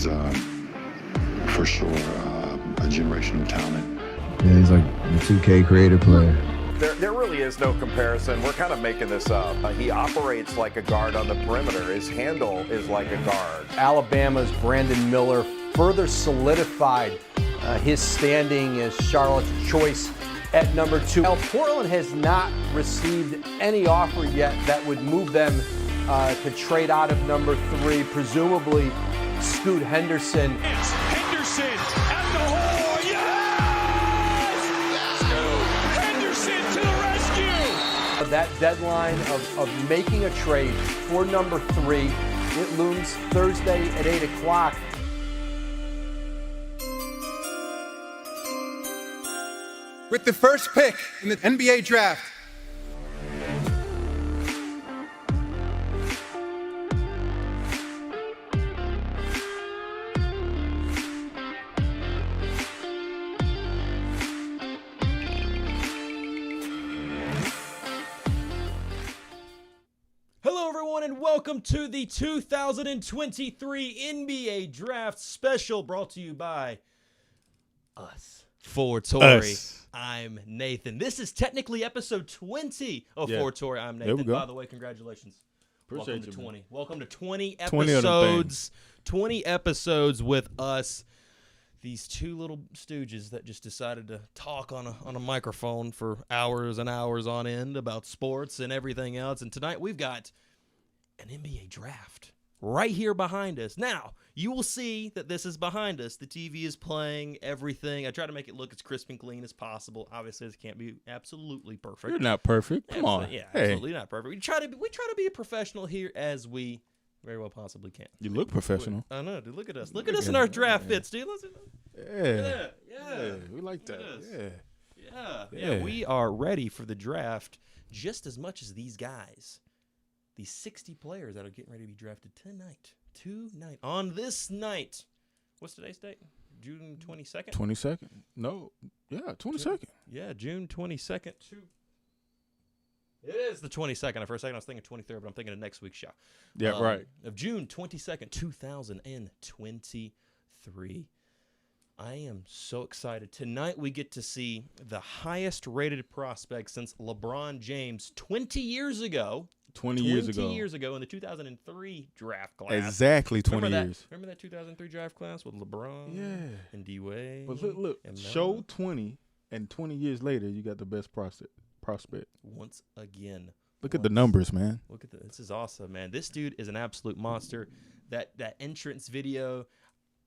He's for sure a generational talent. Yeah, he's like the 2K creative player. There really is no comparison. We're kind of making this up. He operates like a guard on the perimeter. His handle is like a guard. Alabama's Brandon Miller further solidified his standing as Charlotte's choice at number 2. Now, Portland has not received any offer yet that would move them to trade out of number 3, presumably Scoot Henderson. It's Henderson at the hole. Yes! Henderson to the rescue. That deadline of making a trade for number 3, it looms Thursday at 8 o'clock. With the first pick in the NBA draft, Hello, everyone, and welcome to the 2023 NBA Draft Special, brought to you by us. For Torrey, I'm Nathan. This is technically episode 20 of For Torrey. I'm Nathan. By the way, congratulations. Appreciate Welcome to you, 20. Welcome to 20 20 episodes. 20 episodes with us. These two little stooges that just decided to talk on a microphone for hours and hours on end about sports and everything else. And tonight we've got an NBA draft right here behind us. Now, you will see that this is behind us. The TV is playing, everything. I try to make it look as crisp and clean as possible. Obviously, this can't be absolutely perfect. You're not perfect. Come on. Yeah, Hey. absolutely not perfect. We try to be a professional here as we very well possibly can. You look professional. I know, dude. Look at us. Look at us in our draft fits, dude. Yeah. Yeah. We like that. Yeah. We are ready for the draft just as much as these guys. These 60 players that are getting ready to be drafted tonight. On this night. What's today's date? June 22nd? 22nd. No. Yeah, 22nd. Yeah, June 22nd. It is the 22nd. For a second, I was thinking 23rd, but I'm thinking of next week's show. Yeah, right. Of June 22nd, 2023. I am so excited. Tonight, we get to see the highest rated prospect since LeBron James 20 years ago. 20 years ago. 20 years ago in the 2003 draft class. Exactly 20 years. Remember that 2003 draft class with LeBron and D-Wade? But look. Show 20, and 20 years later, you got the best prospect. Once again. Look at the numbers, man. Look at this. Is awesome, man. This dude is an absolute monster. That entrance video,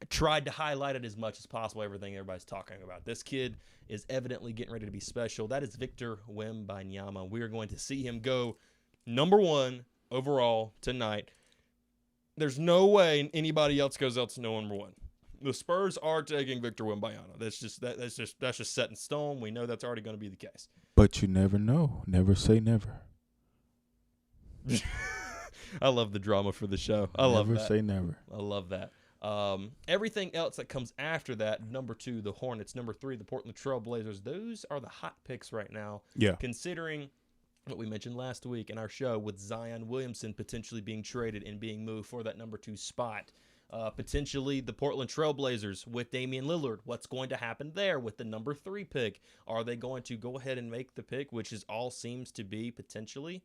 I tried to highlight it as much as possible, everything everybody's talking about. This kid is evidently getting ready to be special. That is Victor Wembanyama. We are going to see him go number 1 overall tonight. There's no way anybody else goes out to number 1. The Spurs are taking Victor Wembanyama. That's just set in stone. We know that's already going to be the case. But you never know. Never say never. I love the drama for the show. I love that. Never say never. I love that. Everything else that comes after that, number 2, the Hornets, number 3, the Portland Trail Blazers, those are the hot picks right now. Yeah. Considering what we mentioned last week in our show with Zion Williamson potentially being traded and being moved for that number 2 spot. Potentially the Portland Trail Blazers with Damian Lillard. What's going to happen there with the number 3 pick? Are they going to go ahead and make the pick, which is all seems to be potentially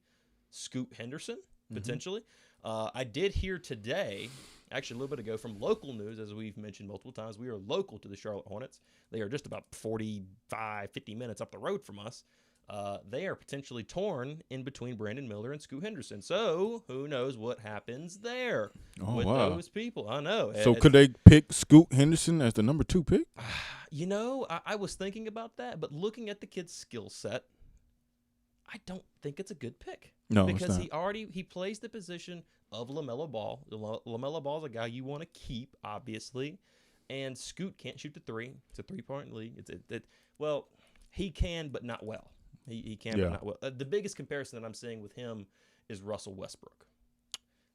Scoot Henderson, potentially? I did hear today, actually a little bit ago, from local news, as we've mentioned multiple times, we are local to the Charlotte Hornets. They are just about 45, 50 minutes up the road from us. They are potentially torn in between Brandon Miller and Scoot Henderson. So who knows what happens there with those people? I know. So could they pick Scoot Henderson as the number 2 pick? You know, I was thinking about that, but looking at the kid's skill set, I don't think it's a good pick. No, because it's not. he plays the position of LaMelo Ball. LaMelo Ball is a guy you want to keep, obviously, and Scoot can't shoot the 3. It's a 3-point league. Well, he can, but not well. He can, but not well. The biggest comparison that I'm seeing with him is Russell Westbrook.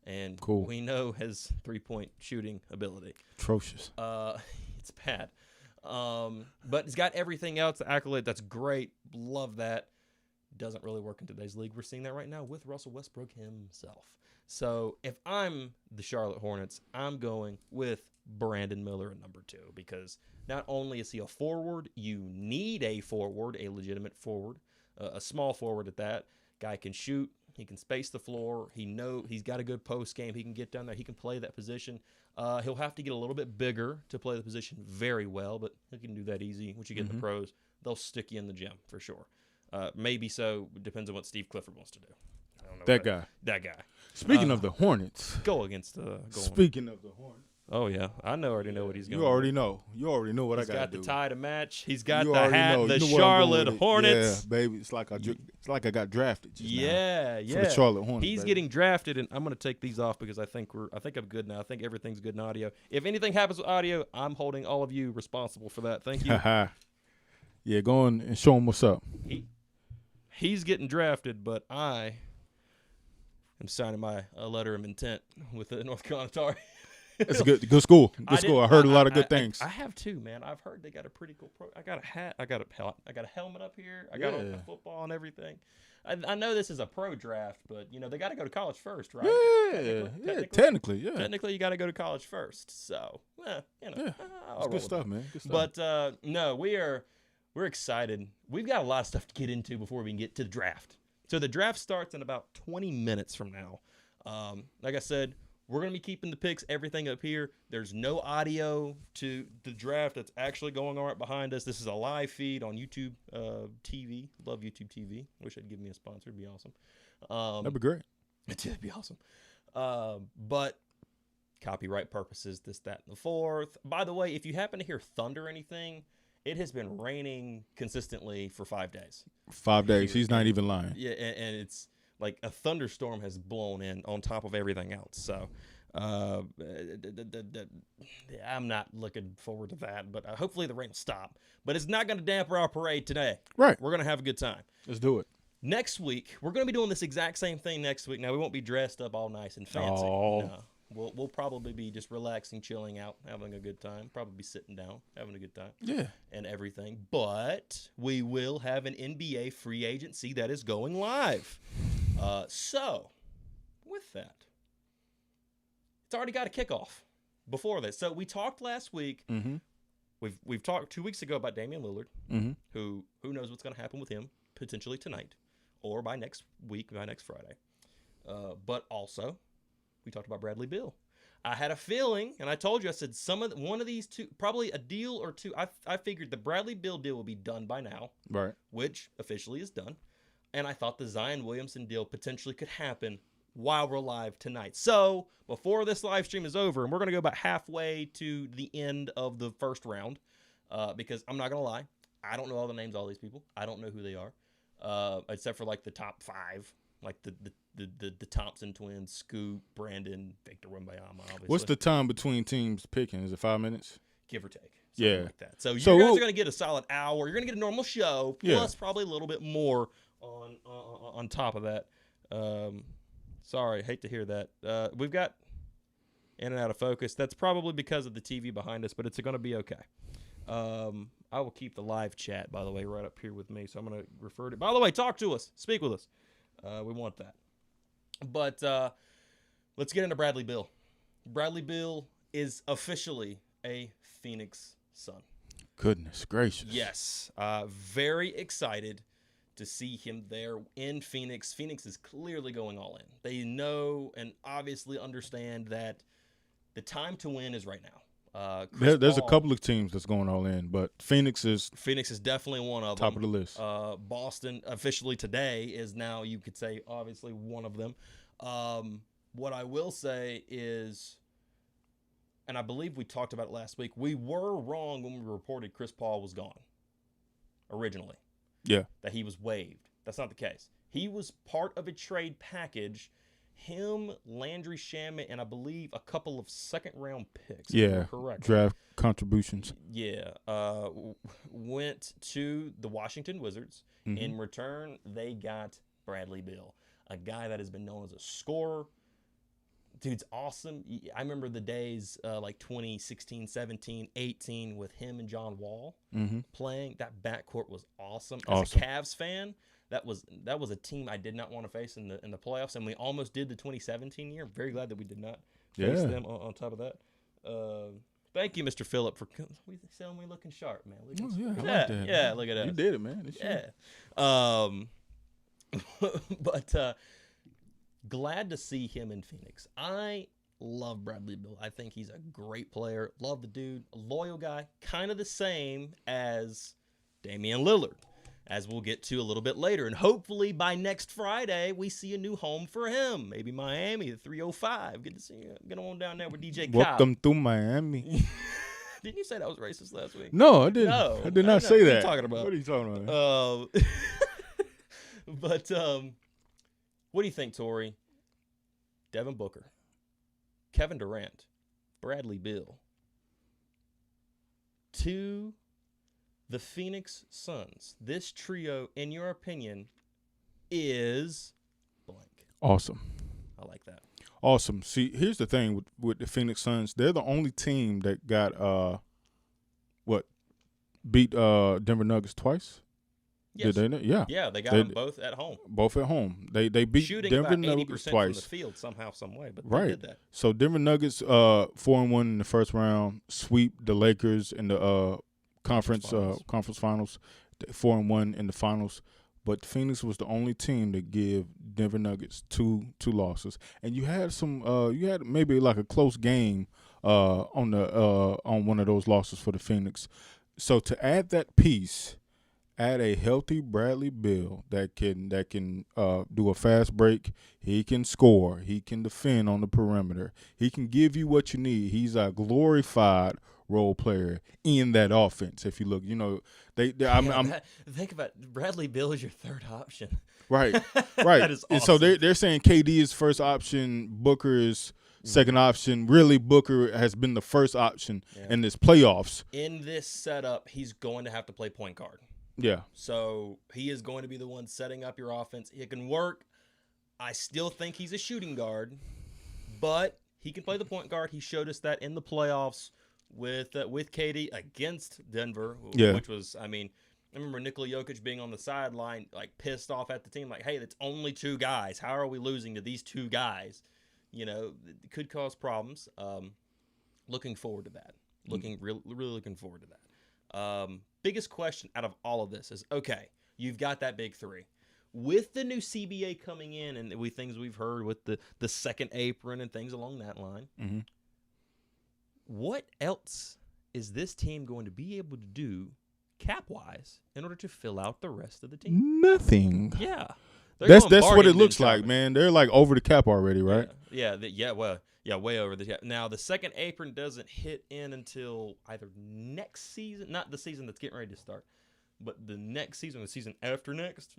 And we know his 3-point shooting ability. Atrocious. It's bad. But he's got everything else, the accolade. That's great. Love that. doesn't really work in today's league. We're seeing that right now with Russell Westbrook himself. So if I'm the Charlotte Hornets, I'm going with Brandon Miller at number 2 because not only is he a forward, you need a forward, a legitimate forward, a small forward at that. Guy can shoot. He can space the floor. He's got a good post game. He can get down there. He can play that position. He'll have to get a little bit bigger to play the position very well, but he can do that easy. Once you get in the pros, they'll stick you in the gym for sure. Maybe so. Depends on what Steve Clifford wants to do. I don't know that guy. Speaking of the Hornets. Go against the goal. Speaking of the Hornets. Oh, yeah. I already know what he's going You already know. You already know what I got to do. He's got the tie to match. He's got You the already hat, know. the You know where I'm going Charlotte with it. Hornets. Yeah, baby. It's like I got drafted just now. Yeah. For the Charlotte Hornets. He's baby. getting drafted, and I'm going to take these off because I think I'm good now. I think everything's good in audio. If anything happens with audio, I'm holding all of you responsible for that. Thank you. Yeah, go on and show him what's up. He's getting drafted, but I am signing my letter of intent with the North Carolina Tar. It's a good school. Good school. I heard a lot of good things. I have too, man. I've heard they got a pretty cool I got a hat. I got a helmet up here. I got a football and everything. I know this is a pro draft, but they got to go to college first, right? Technically. Technically, you got to go to college first. So, It's good stuff, man. Good stuff. But no, we're excited. We've got a lot of stuff to get into before we can get to the draft. So the draft starts in about 20 minutes from now. Like I said, we're going to be keeping the picks, everything up here. There's no audio to the draft that's actually going on right behind us. This is a live feed on YouTube TV. Love YouTube TV. Wish they'd give me a sponsor. It'd be awesome. That'd be great. It'd be awesome. But copyright purposes, this, that, and the fourth. By the way, if you happen to hear thunder or anything, it has been raining consistently for 5 days. 5 days. He's not even lying. Yeah, and it's like a thunderstorm has blown in on top of everything else. So I'm not looking forward to that, but hopefully the rain will stop. But it's not going to dampen our parade today. Right. We're going to have a good time. Let's do it. Next week, we're going to be doing this exact same thing next week. Now, we won't be dressed up all nice and fancy. Oh. No. We'll probably be just relaxing, chilling out, having a good time. Probably be sitting down, having a good time. Yeah. And everything. But we will have an NBA free agency that is going live. So, with that, it's already got a kickoff before this. So we talked last week. Mm-hmm. We've talked 2 weeks ago about Damian Lillard, Mm-hmm. who knows what's going to happen with him potentially tonight or by next week, by next Friday. But also, we talked about Bradley Beal. I had a feeling, and I told you, I said one of these two, probably a deal or two. I figured the Bradley Beal deal will be done by now, Right. which officially is done. And I thought the Zion Williamson deal potentially could happen while we're live tonight. So before this live stream is over, and we're going to go about halfway to the end of the first round, because I'm not going to lie, I don't know all the names of all these people. I don't know who they are, except for like the top 5, like the Thompson twins, Scoop, Brandon, Victor Wembanyama. Obviously. What's the time between teams picking? Is it 5 minutes? Give or take? Yeah. Like that. So you So guys we'll- are going to get a solid hour. You're going to get a normal show, plus probably a little bit more on top of that. Sorry, hate to hear that. We've got in and out of focus. That's probably because of the TV behind us, but it's going to be okay. I will keep the live chat, by the way, right up here with me. So I'm going to refer to. By the way, talk to us, speak with us. We want that. But let's get into Bradley Beal. Bradley Beal is officially a Phoenix Sun. Goodness gracious. Yes, very excited to see him there in Phoenix. Phoenix is clearly going all in. They know and obviously understand that the time to win is right now. There's a couple of teams that's going all in, but Phoenix is definitely one of top them. of the list. Boston officially today is now, you could say, obviously one of them. What I will say is, and I believe we talked about it last week, we were wrong when we reported Chris Paul was gone originally. Yeah. That he was waived. That's not the case. He was part of a trade package. Him, Landry Shamet, and I believe a couple of second-round picks. Yeah. Correct. Draft contributions. Yeah. Went to the Washington Wizards. Mm-hmm. In return, they got Bradley Beal, a guy that has been known as a scorer. Dude's awesome. I remember the days like 2016, 17, 18 with him and John Wall Mm-hmm. playing. That backcourt was awesome. As Awesome. a Cavs fan, that was a team I did not want to face in the playoffs, and we almost did the 2017 year. I'm very glad that we did not face them on top of that. Thank you, Mr. Phillip, for selling me looking sharp, man. I like that. Yeah, look at that. You did it, man. But glad to see him in Phoenix. I love Bradley Beal. I think he's a great player. Love the dude. A loyal guy. Kind of the same as Damian Lillard, as we'll get to a little bit later. And hopefully by next Friday, we see a new home for him. Maybe Miami, the 305. Good to see you. Get on down there with DJ Kyle. Welcome to Miami. Didn't you say that was racist last week? No, I didn't. No, I did not say what that. What are you talking about? What are you talking about? But what do you think, Torrey? Devin Booker, Kevin Durant, Bradley Beal, to the Phoenix Suns. This trio, in your opinion, is blank. Awesome. I like that. Awesome. See, here's the thing with the Phoenix Suns. They're the only team that got beat Denver Nuggets twice. Yes. Did they? Yeah. Yeah, they got them both at home. Both at home. They beat Shooting Denver about Nuggets 80% twice. from the field somehow, some way, but Right. they did that. So Denver Nuggets 4-1 in the first round, sweep the Lakers in the conference finals, 4-1 in the finals. But Phoenix was the only team to give Denver Nuggets two losses, and you had maybe like a close game on one of those losses for the Phoenix. So to add that piece, add a healthy Bradley Beal that can do a fast break. He can score. He can defend on the perimeter. He can give you what you need. He's a glorified role player in that offense. If you look, think about it. Bradley Beal is your third option. Right. That is awesome. And so they're saying KD is first option, Booker is second option. Really, Booker has been the first option in this playoffs. In this setup, he's going to have to play point guard. Yeah. So he is going to be the one setting up your offense. It can work. I still think he's a shooting guard, but he can play the point guard. He showed us that in the playoffs with KD against Denver, which was, I remember Nikola Jokic being on the sideline, like pissed off at the team, like, hey, it's only two guys. How are we losing to these two guys? It could cause problems. Looking forward to that. Really looking forward to that. Biggest question out of all of this is, okay, you've got that big three. With the new CBA coming in and things we've heard with the second apron and things along that line, what else is this team going to be able to do cap-wise in order to fill out the rest of the team? Nothing. Yeah. That's what it looks like, man. They're like over the cap already, right? Way over the cap. Now, the second apron doesn't hit in until either next season, not the season that's getting ready to start, but the next season, the season after next.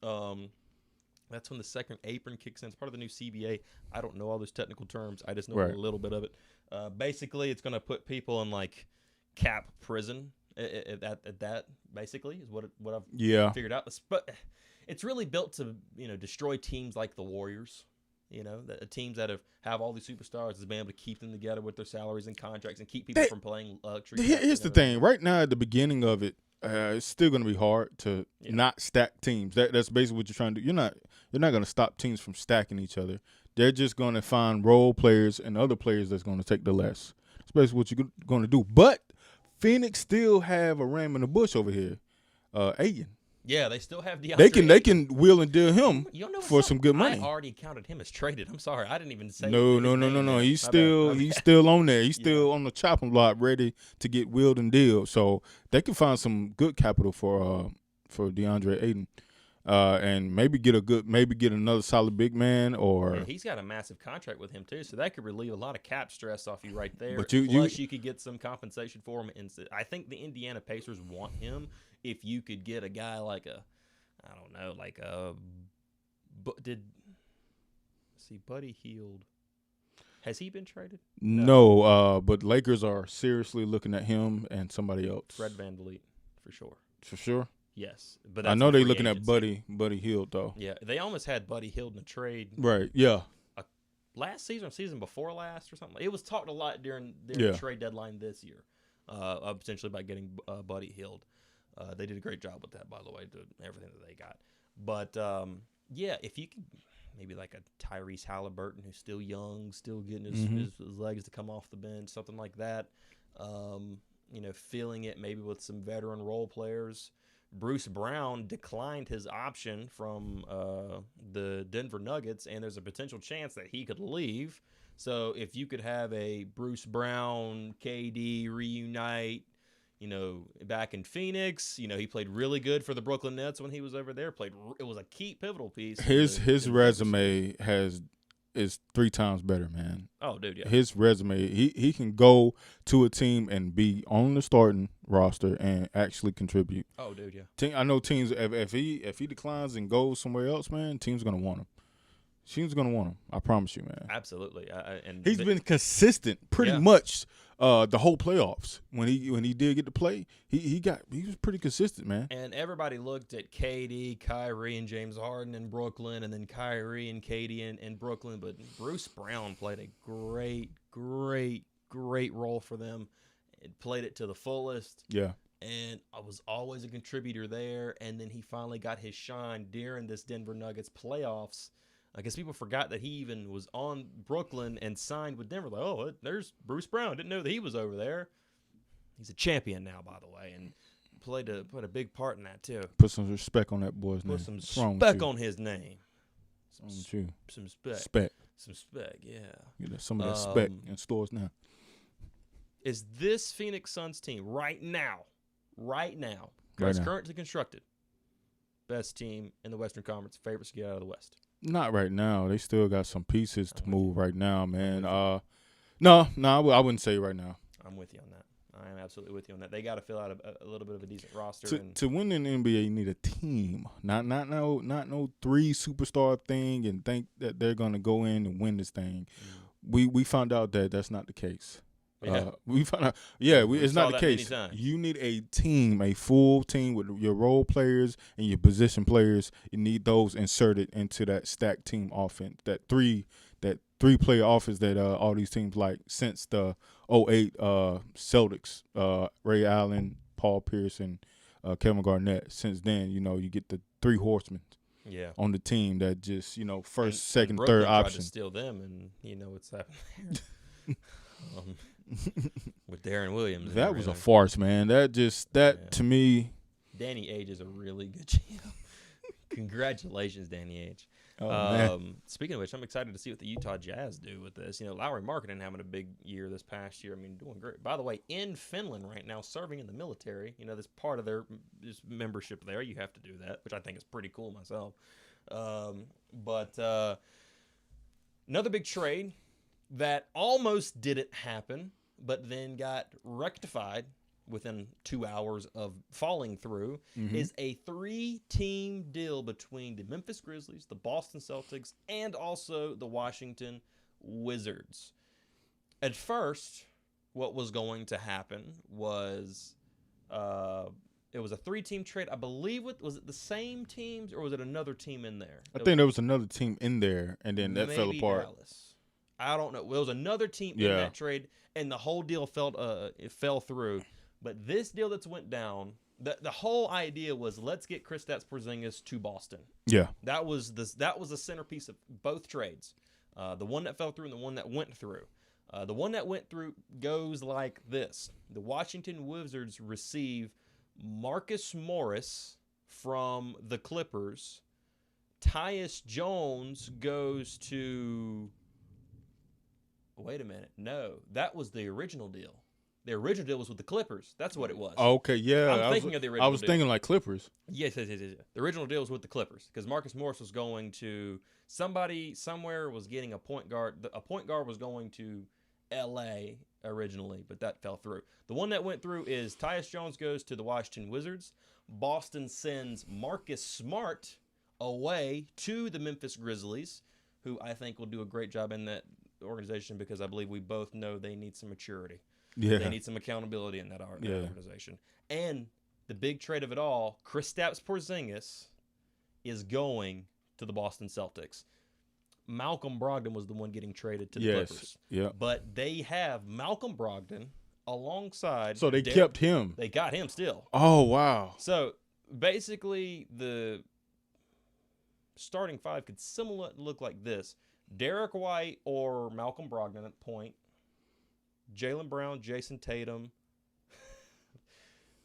That's when the second apron kicks in. It's part of the new CBA. I don't know all those technical terms. I just know a little bit of it. Basically, it's going to put people in like cap prison. At that, basically, is what I've figured out. But it's really built to destroy teams like the Warriors. The teams that have all these superstars has been able to keep them together with their salaries and contracts and keep people from playing luxury. Here's the thing. Right now, at the beginning of it, it's still going to be hard to not stack teams. That's basically what you're trying to do. You're not going to stop teams from stacking each other. They're just going to find role players and other players that's going to take the less. That's basically what you're going to do. But Phoenix still have a ram in the bush over here, Ayton. Yeah, they still have DeAndre. They can wheel and deal him for some good money. I already counted him as traded. I'm sorry, I didn't even say. No. He's still on there. He's still on the chopping block, ready to get wheeled and dealed. So they can find some good capital for DeAndre Ayton, and maybe get another solid big man. Or he's got a massive contract with him too, so that could relieve a lot of cap stress off you right there. But Plus, you could get some compensation for him. And I think the Indiana Pacers want him. If you could get a guy like Buddy Hield. Has he been traded? No, but Lakers are seriously looking at him and somebody else. Fred VanVleet, for sure. For sure? Yes. But I know they're looking at Buddy Hield, though. Yeah, they almost had Buddy Hield in a trade. Right, yeah. Last season or season before last or something. It was talked a lot during the trade deadline this year, potentially about getting Buddy Hield. They did a great job with that, by the way, everything that they got. But yeah, if you could maybe like a Tyrese Halliburton who's still young, still getting his legs to come off the bench, something like that. Filling it maybe with some veteran role players. Bruce Brown declined his option from the Denver Nuggets, and there's a potential chance that he could leave. So if you could have a Bruce Brown, KD reunite, back in Phoenix, he played really good for the Brooklyn Nets when he was over there. It was a key pivotal piece. His resume is 3 times better, man. Oh, dude, yeah. His resume, he can go to a team and be on the starting roster and actually contribute. Oh, dude, yeah. I know teams if he declines and goes somewhere else, man, teams gonna want him. Teams gonna want him. I promise you, man. Absolutely. He's been consistent pretty much the whole playoffs. When he did get to play, he was pretty consistent, man. And everybody looked at KD, Kyrie, and James Harden in Brooklyn, and then Kyrie and KD in Brooklyn. But Bruce Brown played a great, great, great role for them. It played it to the fullest. Yeah. And I was always a contributor there. And then he finally got his shine during this Denver Nuggets playoffs. I guess people forgot that he even was on Brooklyn and signed with Denver. Like, oh, there's Bruce Brown. Didn't know that he was over there. He's a champion now, by the way, and played a big part in that too. Put some respect on that boy's name. Put some spec on his name. Some spec. Some spec, yeah. Some of that spec in stores now. Is this Phoenix Suns team right now, as currently constructed, best team in the Western Conference, favorites to get out of the West? Not right now. They still got some pieces to move right now, man. No, I wouldn't say right now. I'm with you on that. I am absolutely with you on that. They got to fill out a little bit of a decent roster. To win in the NBA, you need a team, not no 3 superstar thing, and think that they're gonna go in and win this thing. We found out that that's not the case. Yeah. We found out. Yeah, it's not the case. You need a team, a full team with your role players and your position players. You need those inserted into that stacked team offense. That three player offense that all these teams like since the 2008 Celtics, Ray Allen, Paul Pierce, and Kevin Garnett. Since then, you get the 3 horsemen. Yeah. On the team that just first, second, and third tried option. To steal them, and what's happening there. With Darren Williams. That was a farce, man. To me. Danny Ainge is a really good GM. Congratulations, Danny Ainge. Oh, man. Speaking of which, I'm excited to see what the Utah Jazz do with this. Lowry Markkanen having a big year this past year. I mean, doing great. By the way, in Finland right now, serving in the military. That's part of their membership there. You have to do that, which I think is pretty cool myself. But another big trade that almost didn't happen, but then got rectified within 2 hours of falling through, is a 3-team deal between the Memphis Grizzlies, the Boston Celtics, and also the Washington Wizards. At first, what was going to happen was it was a 3-team trade. I believe was it the same teams or was it another team in there? I think there was another team in there, and then that fell apart. Dallas. I don't know. There was another team in that trade, and the whole deal fell through. But this deal that's went down, the whole idea was let's get Kristaps Porzingis to Boston. Yeah, that was the centerpiece of both trades. The one that fell through and the one that went through. The one that went through goes like this: the Washington Wizards receive Marcus Morris from the Clippers. Tyus Jones goes to. Wait a minute. No, that was the original deal. The original deal was with the Clippers. That's what it was. Okay, yeah. I'm thinking of the original deal. I was thinking like Clippers. Yes. The original deal was with the Clippers because Marcus Morris was going to somebody somewhere was getting a point guard. A point guard was going to L.A. originally, but that fell through. The one that went through is Tyus Jones goes to the Washington Wizards. Boston sends Marcus Smart away to the Memphis Grizzlies, who I think will do a great job in that organization because I believe we both know they need some maturity. Yeah. They need some accountability in that organization. And the big trade of it all, Kristaps Porzingis is going to the Boston Celtics. Malcolm Brogdon was the one getting traded to the Clippers. Yeah. But they have Malcolm Brogdon alongside. So they kept him. They got him still. Oh, wow. So basically starting five could similar look like this: Derek White or Malcolm Brogdon at point, Jaylen Brown, Jason Tatum,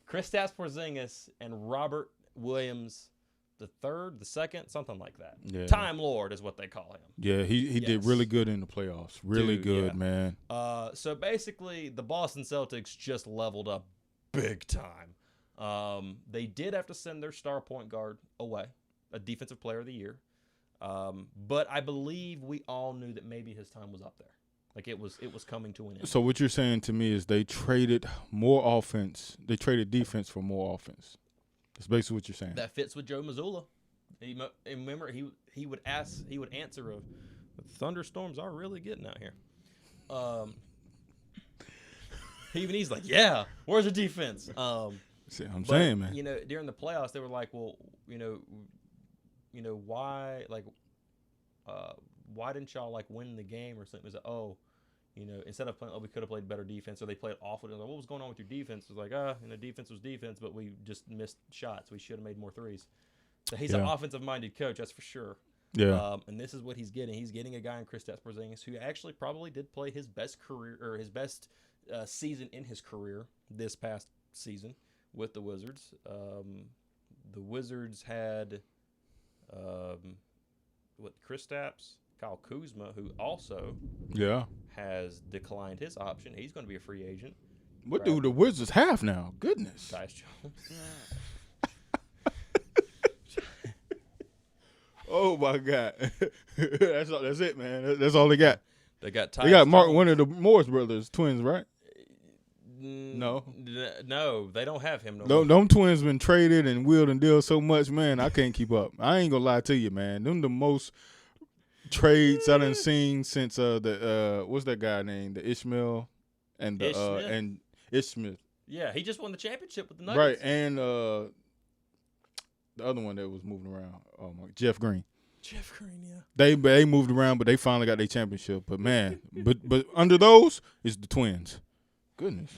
Kristaps Porzingis, and Robert Williams the third, the second, something like that. Yeah. Time Lord is what they call him. Yeah, he did really good in the playoffs. Really good, man. So basically, the Boston Celtics just leveled up big time. They did have to send their star point guard away, a defensive player of the year. But I believe we all knew that maybe his time was up there. Like it was coming to an end. So what you're saying to me is they traded more offense. They traded defense for more offense. That's basically what you're saying. That fits with Joe Mazzulla. Remember, he would answer the thunderstorms are really getting out here. Even he's like, yeah, where's the defense? See what I'm saying, man. You know, during the playoffs, they were like, well, you know, why didn't y'all like win the game or something? It was like, oh, you know, instead of playing, we could have played better defense, or they played awful. Like, what was going on with your defense? It was like, defense was defense, but we just missed shots. We should have made more threes. So he's an offensive-minded coach, that's for sure. Yeah. And this is what he's getting. He's getting a guy in Kristaps Porzingis who actually probably did play his best career or his best season in his career this past season with the Wizards. The Wizards had Kristaps, Kyle Kuzma, who also has declined his option. He's going to be a free agent. What do the Wizards have now? Goodness. Tyus Jones. Oh my God. That's it, man. That's all they got. They got Tyus They got Jones. one of the Morris brothers, twins, right? No. No, they don't have him no more. Them twins been traded and wheeled and dealt so much, man. I can't keep up. I ain't gonna lie to you, man. Them the most trades I done seen since what's that guy named? The Ishmael and the and Ishmael. Yeah, he just won the championship with the Nuggets. Right, and the other one that was moving around, Jeff Green. Jeff Green, yeah. They moved around, but they finally got their championship. But man, but under those is the twins. Goodness.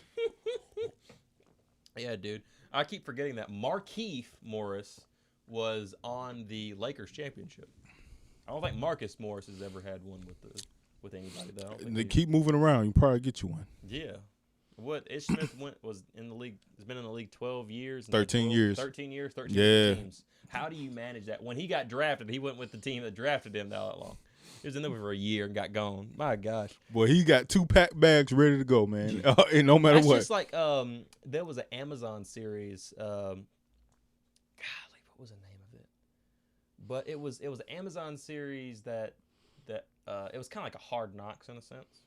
Yeah, dude. I keep forgetting that Markieff Morris was on the Lakers championship. I don't think Marcus Morris has ever had one with anybody though. They keep moving around. You probably get you one. Yeah. What Ish Smith was in the league. Has been in the league 12 years. 13 years. 13 years. 13 Yeah. teams. How do you manage that? When he got drafted, he went with the team that drafted him that long. He was in there for a year and got gone. My gosh. Boy, he got 2 pack bags ready to go, man. And no matter That's what. just like there was an Amazon series. Golly, what was the name of it? But it was an Amazon series that it was kind of like a Hard Knocks in a sense,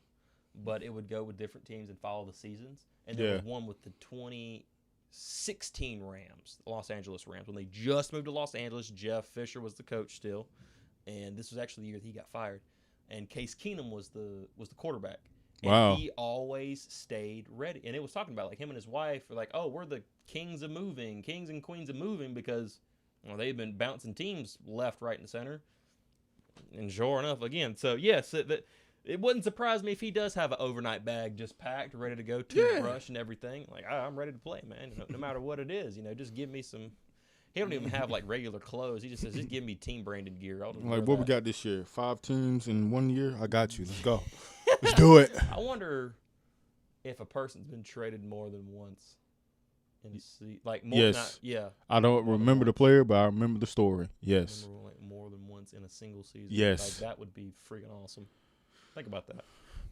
but it would go with different teams and follow the seasons. And there was one with the 2016 Rams, the Los Angeles Rams, when they just moved to Los Angeles. Jeff Fisher was the coach still, and this was actually the year that he got fired. And Case Keenum was the quarterback. And wow. He always stayed ready. And it was talking about like him and his wife were like, oh, we're the kings and queens of moving because they've been bouncing teams left, right, and center. And sure enough, again. So, yes, it wouldn't surprise me if he does have an overnight bag just packed, ready to go, toothbrush and everything. Like, I'm ready to play, man. No matter what it is, just give me some. He don't even have like regular clothes. He just says, just give me team branded gear. Like what we got this year? 5 teams in 1 year? I got you. Let's go. Let's do it. I wonder if a person's been traded more than once. Yes. I don't remember the player, but I remember the story. Yes. I remember like more than once in a single season. Yes. Like, that would be freaking awesome. Think about that.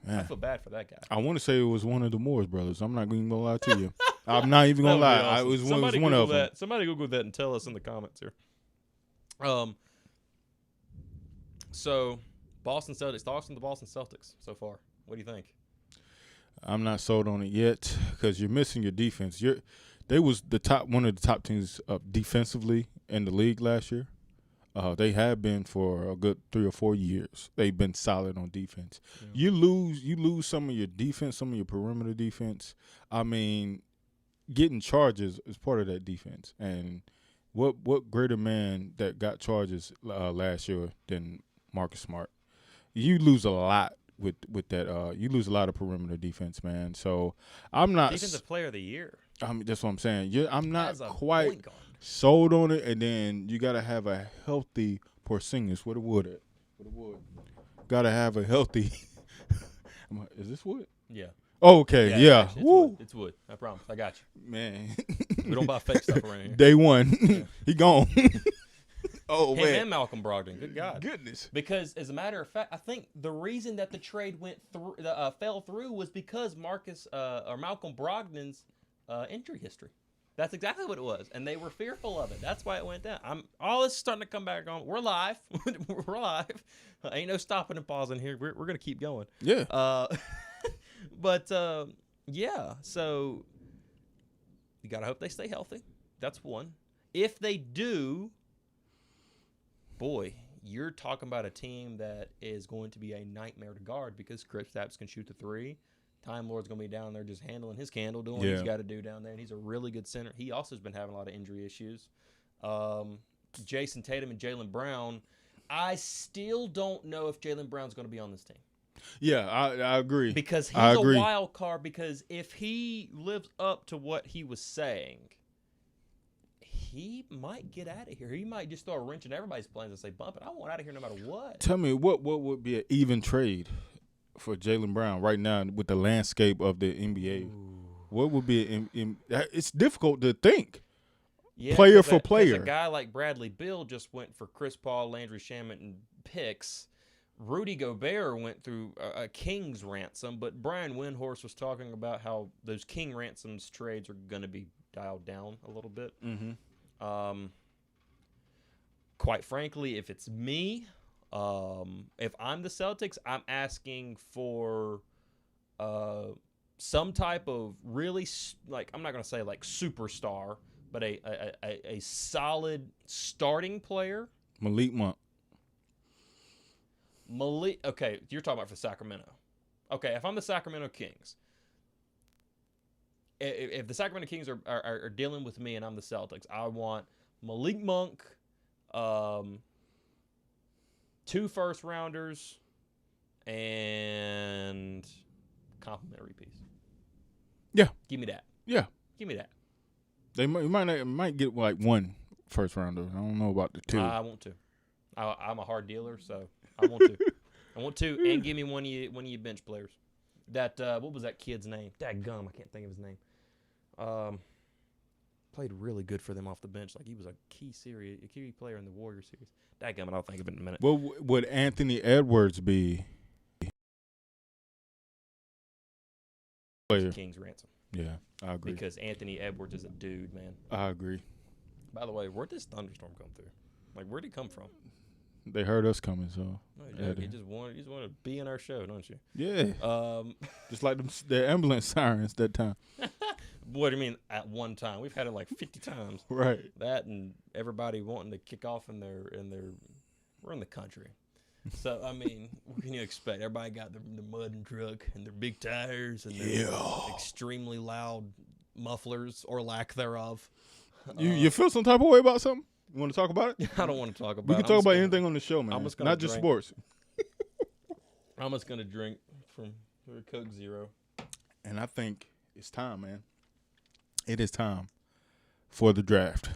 Man. I feel bad for that guy. I want to say it was one of the Morris brothers. I'm not even going to lie to you. I'm not even going to lie. Awesome. It was one of them. Somebody Google that and tell us in the comments here. So, Boston Celtics. Thoughts on the Boston Celtics so far? What do you think? I'm not sold on it yet because you're missing your defense. They was one of the top teams defensively in the league last year. They have been for a good 3 or 4 years. They've been solid on defense. Yeah. You lose some of your defense, some of your perimeter defense. I mean, getting charges is part of that defense. And what greater man that got charges last year than Marcus Smart? You lose a lot with that. You lose a lot of perimeter defense, man. So I'm not defensive player of the year. I mean, that's what I'm saying. I'm not quite sold on it, and then you got to have a healthy Porzingis. Where the wood at? Where the wood? Gotta have a healthy. Is this wood? Yeah. Oh, okay. Yeah. Actually, Woo. it's wood. I promise. I got you. Man. We don't buy fake stuff around here. Day one. He gone. Oh, Him man. and Malcolm Brogdon. Good God. Goodness. Because as a matter of fact, I think the reason that the trade fell through was because Malcolm Brogdon's injury history. That's exactly what it was, and they were fearful of it. That's why it went down. All this is starting to come back on. We're live. We're live. Ain't no stopping and pausing here. We're gonna keep going. Yeah. But yeah. So you gotta hope they stay healthy. That's one. If they do, boy, you're talking about a team that is going to be a nightmare to guard because Kristaps can shoot the three. Time Lord's going to be down there just handling his candle, doing what he's got to do down there, and he's a really good center. He also has been having a lot of injury issues. Jason Tatum and Jaylen Brown, I still don't know if Jaylen Brown's going to be on this team. Yeah, I agree. Because he's a wild card, because if he lives up to what he was saying, he might get out of here. He might just throw a wrench in everybody's plans and say, bump it. I want out of here no matter what. Tell me, what would be an even trade for Jaylen Brown right now with the landscape of the NBA? Ooh. What would be it's difficult to think. Yeah, player for player. A guy like Bradley Beal just went for Chris Paul, Landry Shamet, and picks. Rudy Gobert went through a king's ransom, but Brian Windhorst was talking about how those king ransoms trades are going to be dialed down a little bit. Mm-hmm. Quite frankly, if it's me, if I'm the Celtics, I'm asking for some type of really, like, I'm not going to say like superstar, but a solid starting player. Malik Monk. Okay, you're talking about for Sacramento. Okay, if I'm the Sacramento Kings, if the Sacramento Kings are dealing with me and I'm the Celtics, I want Malik Monk, 2 first-rounders, and complimentary piece. Yeah. Give me that. Yeah. Give me that. They might get like 1 first-rounder. I don't know about the 2. I want to. I'm a hard dealer, so I want to. I want to, and give me one of your bench players. That what was that kid's name? Dadgum, I can't think of his name. Played really good for them off the bench. Like he was a key player in the Warriors series. Dadgum, I'll think of it in a minute. Well, would Anthony Edwards be player? King's ransom. Yeah, I agree. Because Anthony Edwards is a dude, man. I agree. By the way, where'd this thunderstorm come through? Like, where'd it come from? They heard us coming, so. No, you just want to be in our show, don't you? Yeah. Just like the ambulance sirens that time. What do you mean at one time? We've had it like 50 times. Right. That and everybody wanting to kick off in their we're in the country. So, I mean, what can you expect? Everybody got the mud and truck and their big tires and their extremely loud mufflers or lack thereof. You feel some type of way about something? You want to talk about it? I don't want to talk about it. We can talk about anything on the show, man. Not just sports. I'm just going to drink from Coke Zero. And I think it's time, man. It is time for the draft.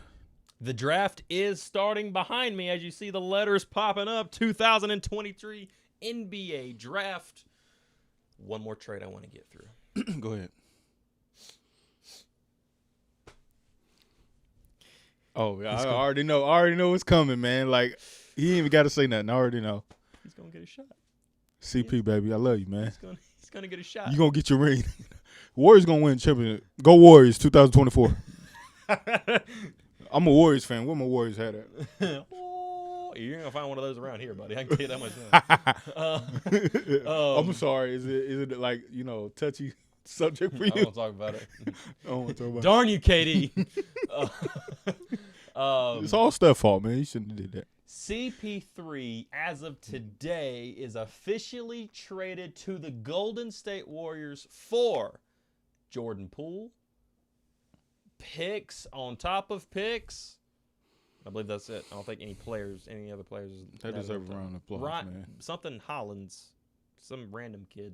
The draft is starting behind me. As you see the letters popping up, 2023 NBA draft. One more trade I want to get through. Go ahead. Oh, I already know. I already know what's coming, man. Like, he ain't even got to say nothing. I already know. He's going to get a shot. CP, baby. I love you, man. He's gonna get a shot. You going to get your ring. Warriors going to win championship. Go Warriors 2024. I'm a Warriors fan. Where my Warriors hat at? Oh, you ain't going to find one of those around here, buddy. I can tell you that much. I'm sorry. Is it like, touchy subject for you? I don't talk about it. I don't want to talk about it. Darn you, KD. It's all Steph's fault, man. You shouldn't have did that. CP3, as of today, is officially traded to the Golden State Warriors for Jordan Poole, picks on top of picks. I believe that's it. I don't think any other players. That deserves a round of applause, man. Something Hollins, some random kid.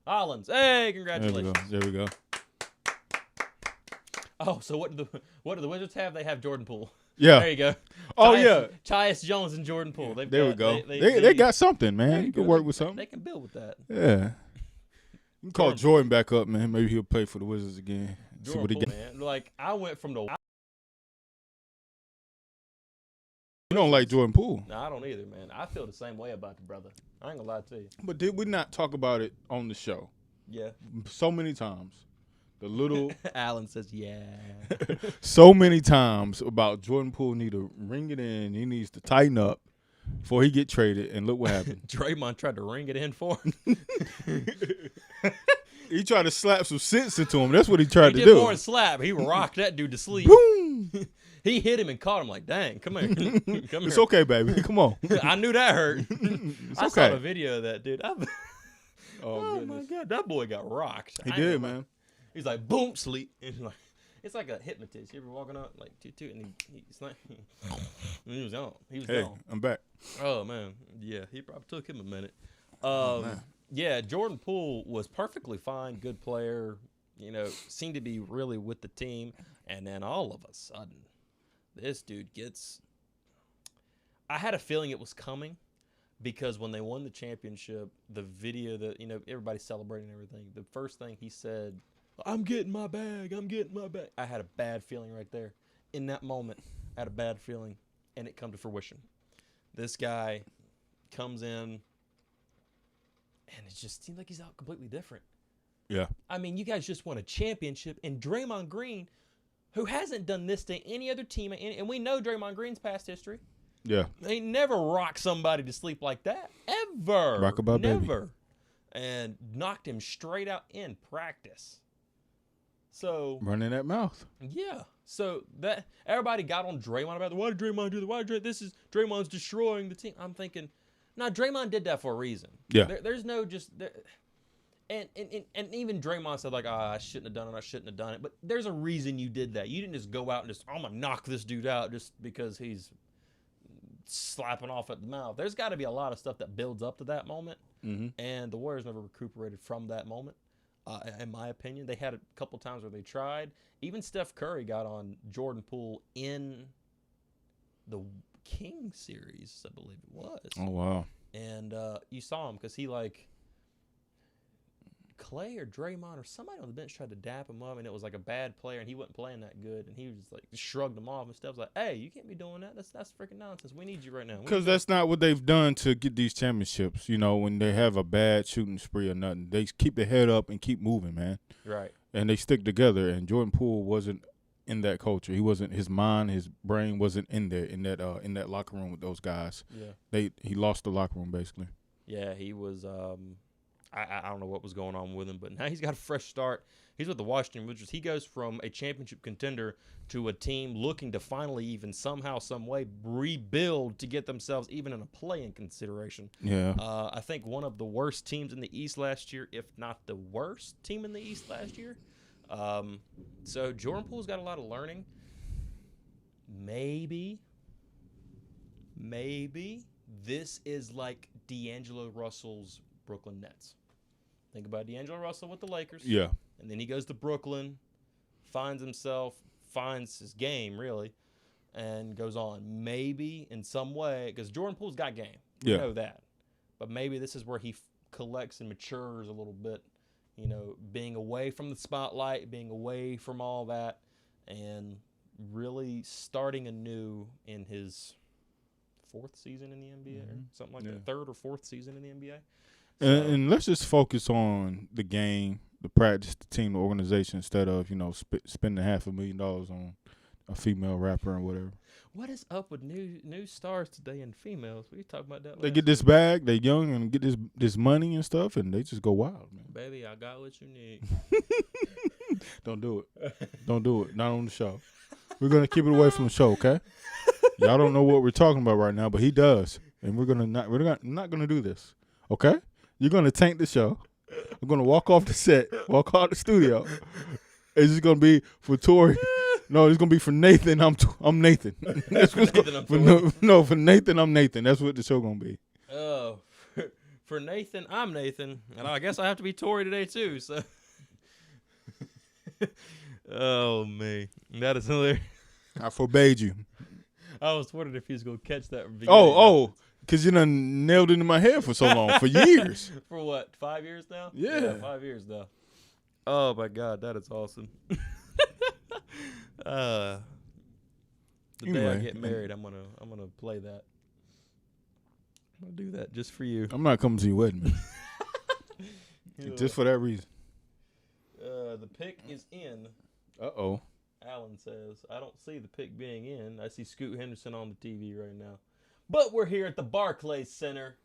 Hollins, hey, congratulations. There we go. Oh, so what do the Wizards have? They have Jordan Poole. Yeah. There you go. Oh, yeah. Tyus Jones and Jordan Poole. There we go. They got something, man. You can work with something. They can build with that. Yeah. You can call Jordan back up, man. Maybe he'll play for the Wizards again. See what he Jordan got. Poole, man. Like, I went from the. You don't like Jordan Poole. No, I don't either, man. I feel the same way about the brother. I ain't gonna lie to you. But did we not talk about it on the show Yeah. so many times? The little Alan says, yeah. so many times about Jordan Poole need to ring it in. He needs to tighten up before he get traded. And look what happened. Draymond tried to ring it in for him. He tried to slap some sense into him. That's what he tried He to did do. more than slap. He rocked that dude to sleep. Boom! He hit him and caught him like, dang, come here. Come It's here. okay, baby. Come on. I knew that hurt. It's I saw okay. the video of that dude. Oh my goodness. God, that boy got rocked. He I ain't did, gonna lie. man. He's like, boom, sleep. And he's like, it's like a hypnotist. You ever walking up like toot, and he's like, he was on. He was Hey, gone. I'm back. Oh man, yeah, he probably took him a minute. Man. Yeah, Jordan Poole was perfectly fine, good player. You know, seemed to be really with the team, and then all of a sudden, this dude gets. I had a feeling it was coming, because when they won the championship, the video that everybody's celebrating and everything. The first thing he said, "I'm getting my bag. I'm getting my bag." I had a bad feeling right there. In that moment, I had a bad feeling, and it come to fruition. This guy comes in, and it just seems like he's out completely different. Yeah. I mean, you guys just won a championship, and Draymond Green, who hasn't done this to any other team, and we know Draymond Green's past history. Yeah. They never rocked somebody to sleep like that, ever. Rockabye baby. Never. And knocked him straight out in practice. So Running that mouth. yeah, so that everybody got on Draymond about why did Draymond do that? Why did Draymond's destroying the team? I'm thinking, no, Draymond did that for a reason. Yeah. There's no just there, and even Draymond said like, I shouldn't have done it. I shouldn't have done it. But there's a reason you did that. You didn't just go out and just I'm gonna knock this dude out just because he's slapping off at the mouth. There's got to be a lot of stuff that builds up to that moment, and the Warriors never recuperated from that moment. In my opinion, they had a couple times where they tried. Even Steph Curry got on Jordan Poole in the King series, I believe it was. Oh, wow. And you saw him because he Clay or Draymond or somebody on the bench tried to dap him up, and it was like a bad player, and he wasn't playing that good, and he was just like shrugged him off. And Steph's like, "Hey, you can't be doing that. That's freaking nonsense. We need you right now." Because that's not what they've done to get these championships. You know, when they have a bad shooting spree or nothing, they keep their head up and keep moving, man. Right. And they stick together. And Jordan Poole wasn't in that culture. He wasn't. His mind, his brain wasn't in there in that locker room with those guys. Yeah. He lost the locker room basically. Yeah, he was. I don't know what was going on with him, but now he's got a fresh start. He's with the Washington Wizards. He goes from a championship contender to a team looking to finally even somehow, some way rebuild to get themselves even in a play-in consideration. Yeah. I think one of the worst teams in the East last year, if not the worst team in the East last year. So Jordan Poole's got a lot of learning. Maybe this is like D'Angelo Russell's Brooklyn Nets. Think about D'Angelo Russell with the Lakers. Yeah. And then he goes to Brooklyn, finds his game, really, and goes on. Maybe in some way, because Jordan Poole's got game. We know that. But maybe this is where he collects and matures a little bit, being away from the spotlight, being away from all that, and really starting anew in his fourth season in the NBA or something like that, third or fourth season in the NBA. So, and let's just focus on the game, the practice, the team, the organization, instead of spending $500,000 on a female rapper and whatever. What is up with new stars today and females? We talked about that. They get this bag, they young and get this money and stuff, and they just go wild, man. Baby, I got what you need. Don't do it. Don't do it. Not on the show. We're gonna keep it away from the show, okay? Y'all don't know what we're talking about right now, but he does, and we're not gonna do this, okay? You're going to tank the show. I'm going to walk off the set, walk out the studio. It's just going to be for Torrey. No, it's going to be for Nathan. I'm Nathan. That's what's for Nathan, I'm Nathan. That's what the show going to be. Oh, for Nathan, I'm Nathan. And I guess I have to be Torrey today, too. So, oh, man. That is hilarious. I forbade you. I was wondering if he's gonna catch that. Because you done nailed it in my head for so long, for years. For what? 5 years now? Yeah. 5 years now. Oh my God, that is awesome. The day I get married, I'm gonna play that. I'm gonna do that just for you. I'm not coming to your wedding, man. Just for that reason. The pick is in. Uh-oh. Alan says, I don't see the pick being in. I see Scoot Henderson on the TV right now. But we're here at the Barclays Center.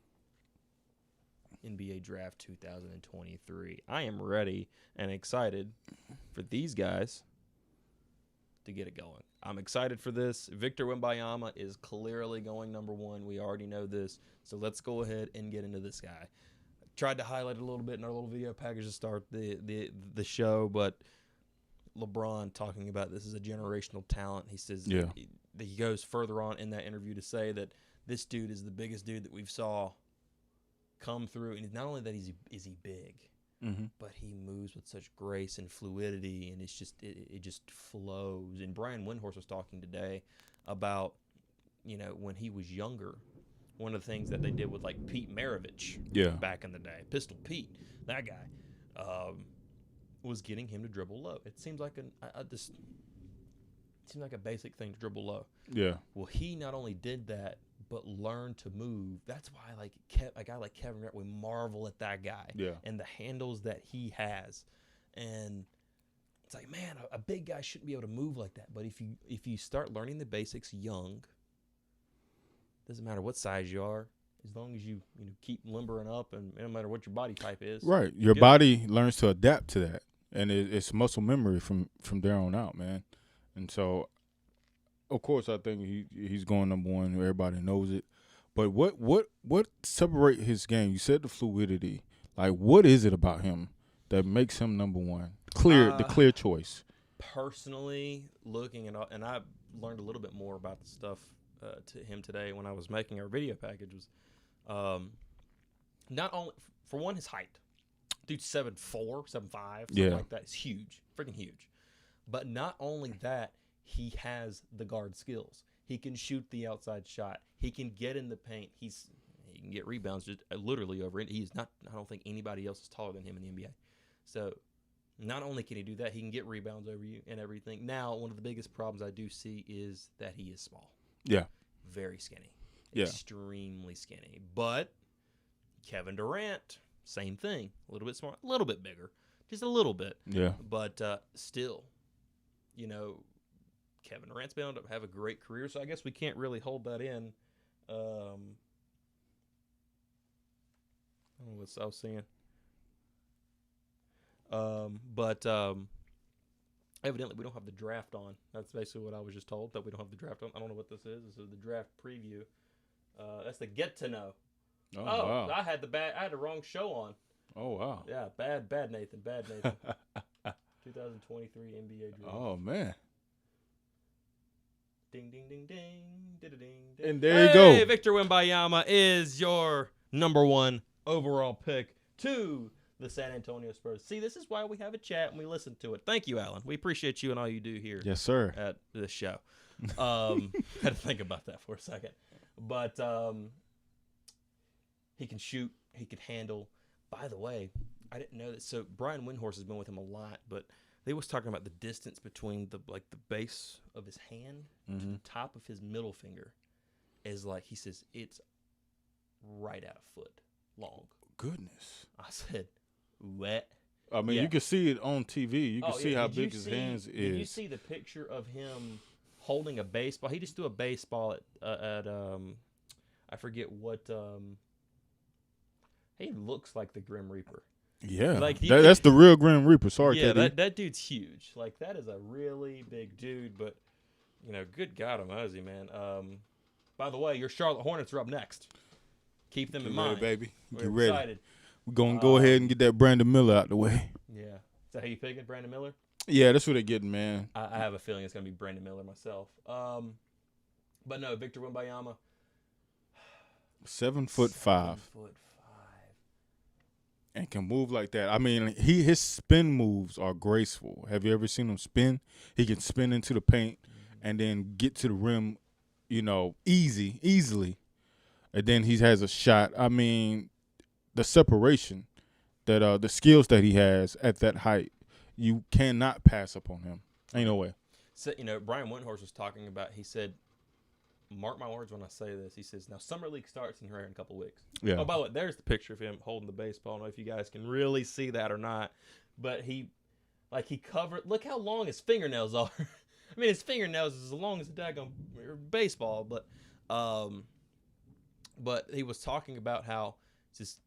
NBA Draft 2023. I am ready and excited for these guys to get it going. I'm excited for this. Victor Wembanyama is clearly going number one. We already know this. So let's go ahead and get into this guy. Tried to highlight it a little bit in our little video package to start the show, but LeBron talking about this is a generational talent. He says he goes further on in that interview to say that this dude is the biggest dude that we've saw come through, and not only that is he big, but he moves with such grace and fluidity, and it just flows. And Brian Windhorst was talking today about, when he was younger, one of the things that they did with like Pete Maravich back in the day, Pistol Pete, that guy, was getting him to dribble low. It seems like a basic thing to dribble low. Yeah. Well, he not only did that, but learned to move. That's why, like a guy like Kevin Durant, we marvel at that guy and the handles that he has. And it's like, man, a big guy shouldn't be able to move like that. But if you start learning the basics young, doesn't matter what size you are, as long as you keep limbering up, and no matter what your body type is. Right, your body learns to adapt to that, and it's muscle memory from there on out, man. And so, of course, I think he's going number one. Everybody knows it. But what separate his game? You said the fluidity. Like, what is it about him that makes him number one? The clear choice. Personally, looking and I learned a little bit more about the stuff to him today when I was making our video package was, not only for one, his height. Dude's 7'4", 7'5", something like that. It's huge, freaking huge. But not only that, he has the guard skills. He can shoot the outside shot. He can get in the paint. He can get rebounds just literally over it. He's not. I don't think anybody else is taller than him in the NBA. So not only can he do that, he can get rebounds over you and everything. Now, one of the biggest problems I do see is that he is small. Yeah. Very skinny. Yeah. Extremely skinny. But Kevin Durant, same thing. A little bit smaller, a little bit bigger. Just a little bit. Yeah. But still, Kevin Durant's been able to have a great career, so I guess we can't really hold that in. I don't know what I was saying. But evidently we don't have the draft on. That's basically what I was just told, that we don't have the draft on. I don't know what this is. This is the draft preview. That's the get to know. Oh wow. I had the wrong show on. Oh wow. Yeah, bad Nathan. 2023 NBA draft. Oh man. Ding ding ding ding ding ding. And there you go. Victor Wembanyama is your number one overall pick to the San Antonio Spurs. See, this is why we have a chat and we listen to it. Thank you, Alan. We appreciate you and all you do here. Yes, sir. At this show. Had to think about that for a second. But he can shoot. He can handle. By the way, I didn't know that. So Brian Windhorst has been with him a lot, but they was talking about the distance between the base of his hand to the top of his middle finger is like, he says, it's right at a foot long. Goodness. I said, what? I mean, you can see it on TV. You can see how big his hands is. Did you see the picture of him holding a baseball? He just threw a baseball at I forget what. He looks like the Grim Reaper. Yeah, like that's the real Grim Reaper. Sorry, yeah, KD. that dude's huge. Like, that is a really big dude. But good God Almighty, man. By the way, your Charlotte Hornets are up next. Keep them in mind, baby. We're ready. Excited. We're gonna go ahead and get that Brandon Miller out the way. Yeah, is that how you pick it, Brandon Miller? Yeah, that's what they're getting, man. I have a feeling it's gonna be Brandon Miller myself. But no, Victor Wembanyama. 7'5". 7'5". And can move like that. I mean, his spin moves are graceful. Have you ever seen him spin? He can spin into the paint and then get to the rim easily, and then he has a shot. I mean, the separation, that the skills that he has at that height, you cannot pass up on him. Ain't no way. So, Brian Windhorst was talking about, he said, mark my words when I say this. He says, now Summer League starts in here in a couple of weeks. Yeah. Oh, by the way, there's the picture of him holding the baseball. I don't know if you guys can really see that or not. But he covered, look how long his fingernails are. I mean, his fingernails is as long as a daggone baseball. But he was talking about how just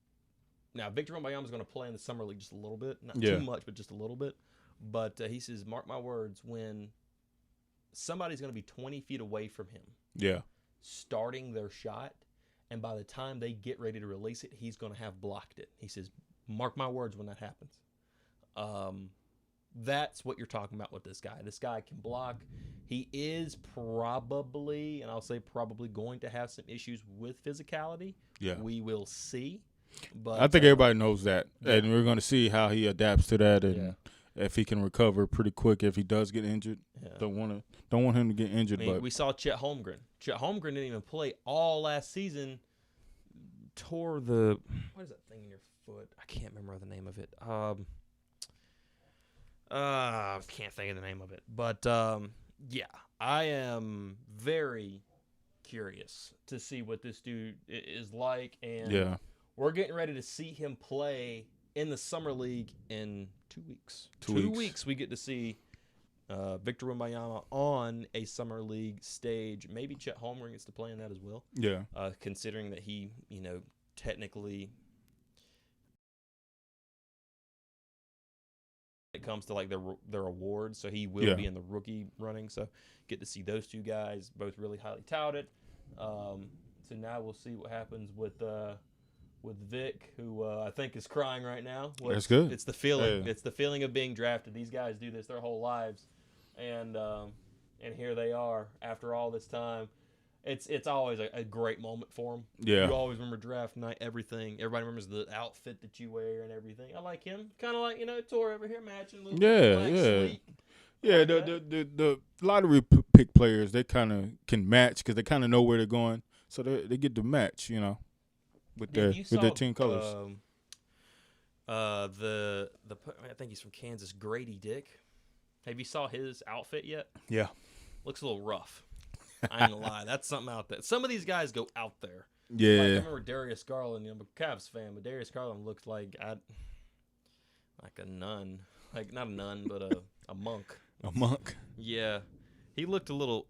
now Victor Wembanyama is going to play in the Summer League just a little bit. Not too much, but just a little bit. But he says, mark my words, when somebody's going to be 20 feet away from him, starting their shot, and by the time they get ready to release it, he's going to have blocked it. He says, mark my words when that happens. That's what you're talking about with this guy. This guy can block. He is probably, and I'll say probably, going to have some issues with physicality. Yeah. We will see. But I think everybody knows that. And we're going to see how he adapts to that, and if he can recover pretty quick if he does get injured. Don't want him to get injured. I mean, but we saw Chet Holmgren. Chet Holmgren didn't even play all last season. Tore the, what is that thing in your foot? I can't remember the name of it. I can't think of the name of it. But I am very curious to see what this dude is like, and we're getting ready to see him play in the Summer League in 2 weeks. 2 weeks we get to see Victor Wembanyama on a Summer League stage. Maybe Chet Holmgren gets to play in that as well. Yeah. Considering that he, technically, it comes to like their awards, so he will be in the rookie running. So get to see those two guys, both really highly touted. So now we'll see what happens with Vic, who I think is crying right now. That's good. It's the feeling. It's the feeling of being drafted. These guys do this their whole lives, and here they are after all this time. It's always a great moment for them. Yeah. You always remember draft night, everything. Everybody remembers the outfit that you wear and everything. I like him. Kind of like, Torrey over here matching. Sleek. Yeah, the lottery pick players, they kind of can match because they kind of know where they're going. So they get to match, with their team colors. I think he's from Kansas, Grady Dick. Have you saw his outfit yet? Yeah. Looks a little rough. I ain't gonna lie. That's something out there. Some of these guys go out there. Yeah. Like, I remember Darius Garland. I'm a Cavs fan, but Darius Garland looks like a nun. Like, not a nun, but a monk. A monk? Yeah. He looked a little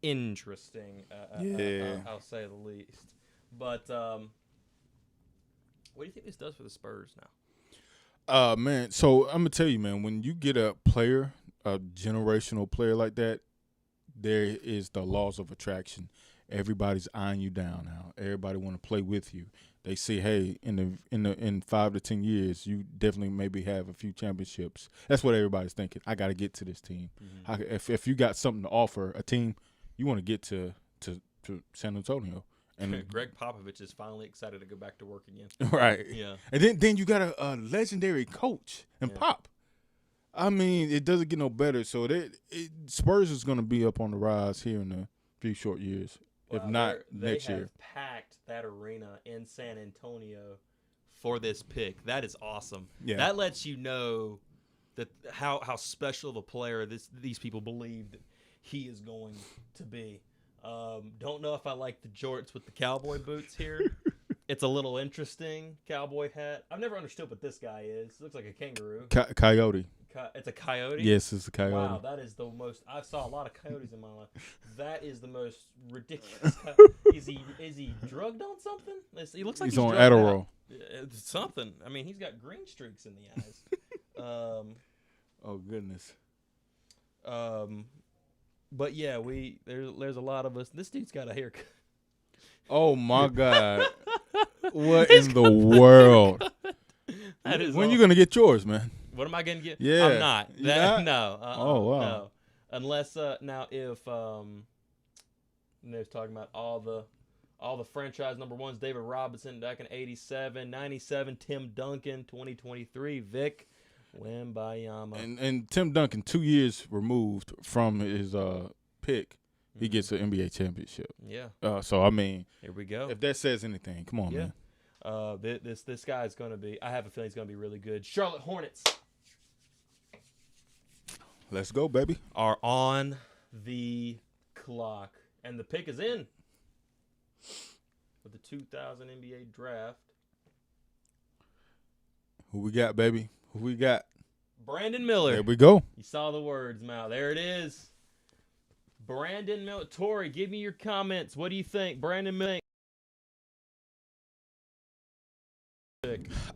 interesting, I'll say the least. But what do you think this does for the Spurs now? Man, so I'm going to tell you, man, when you get a player, a generational player like that, there is the laws of attraction. Everybody's eyeing you down now. Everybody want to play with you. They say, hey, in 5 to 10 years, you definitely maybe have a few championships. That's what everybody's thinking. I got to get to this team. Mm-hmm. If you got something to offer a team, you want to get to San Antonio. And Greg Popovich is finally excited to go back to work again. Right. Yeah. And then you got a legendary coach and Pop. I mean, it doesn't get no better. So Spurs is going to be up on the rise here in a few short years, if not next year. They have packed that arena in San Antonio for this pick. That is awesome. Yeah. That lets you know that how special of a player these people believe that he is going to be. Don't know if I like the jorts with the cowboy boots here. It's a little interesting. Cowboy hat. I've never understood what this guy is. It looks like a kangaroo. Coyote. It's a coyote? Yes, it's a coyote. Wow, that is the most. I saw a lot of coyotes in my life. That is the most ridiculous. Is he drugged on something? He looks like he's on Adderall. Something. I mean, he's got green streaks in the eyes. Oh goodness. But yeah, there's a lot of us. This dude's got a haircut. Oh my God! What in the world? That is when awesome. you gonna get yours, man? What am I gonna get? Yeah, I'm not. No. Oh wow. No. Unless now if they're talking about all the franchise number ones, David Robinson back in 87, 97, Tim Duncan, 2023, Vic Wembanyama. And Tim Duncan 2 years removed from his pick. he gets an NBA championship. Yeah. So I mean, Here we go. if that says anything, come on, man. This guy's going to be – I have a feeling he's going to be really good. Charlotte Hornets Let's go, baby. are on the clock. And the pick is in for the 2000 NBA draft. Who we got, baby? Who we got? Brandon Miller. There we go. You saw the words, Mal. There it is. Brandon Miller. Torrey, give me your comments. What do you think? Brandon Miller.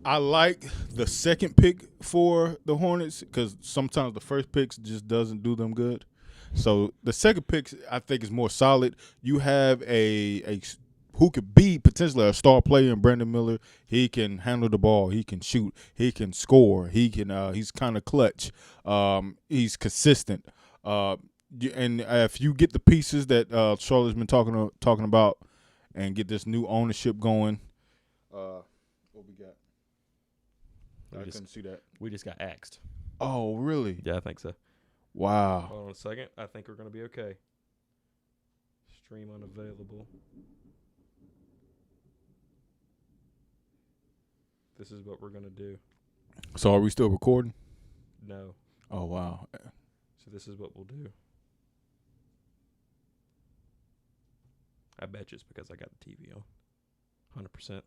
I like the second pick for the Hornets because sometimes the first pick just doesn't do them good. So the second pick, I think, is more solid. You have a who could be potentially a star player in Brandon Miller. He can handle the ball. He can shoot. He can score. He can. He's kind of clutch. He's consistent. And if you get the pieces that Charlotte's been talking about, and get this new ownership going, what we got? I couldn't see that. We just got axed. Oh, really? Yeah, I think so. Wow. Hold on a second. I think we're going to be okay. Stream unavailable. This is what we're going to do. So are we still recording? No. Oh, wow. So this is what we'll do. I bet you it's because I got the TV on. 100%.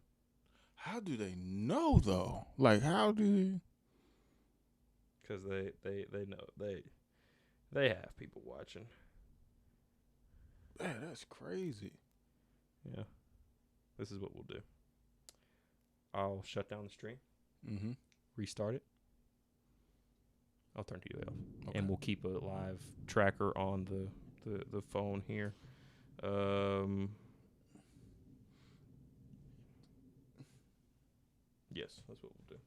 How do they know, though? Like, how do they? Because they know. They have people watching. Man, that's crazy. Yeah. This is what we'll do. I'll shut down the stream. Mm-hmm. Restart it. I'll turn to you off. Okay. And we'll keep a live tracker on the phone here. Yes, that's what we'll do.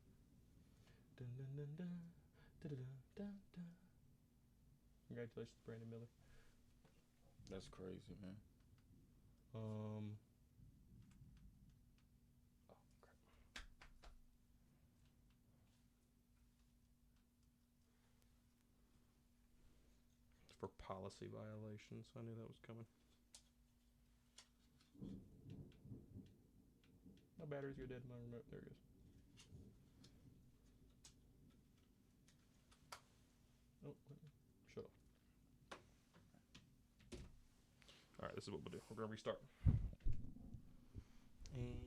Congratulations, Brandon Miller. That's crazy, man. For policy violations. I knew that was coming. My batteries are dead in my remote. There it is. Oh, shut off. All right, this is what we'll do. We're going to restart. And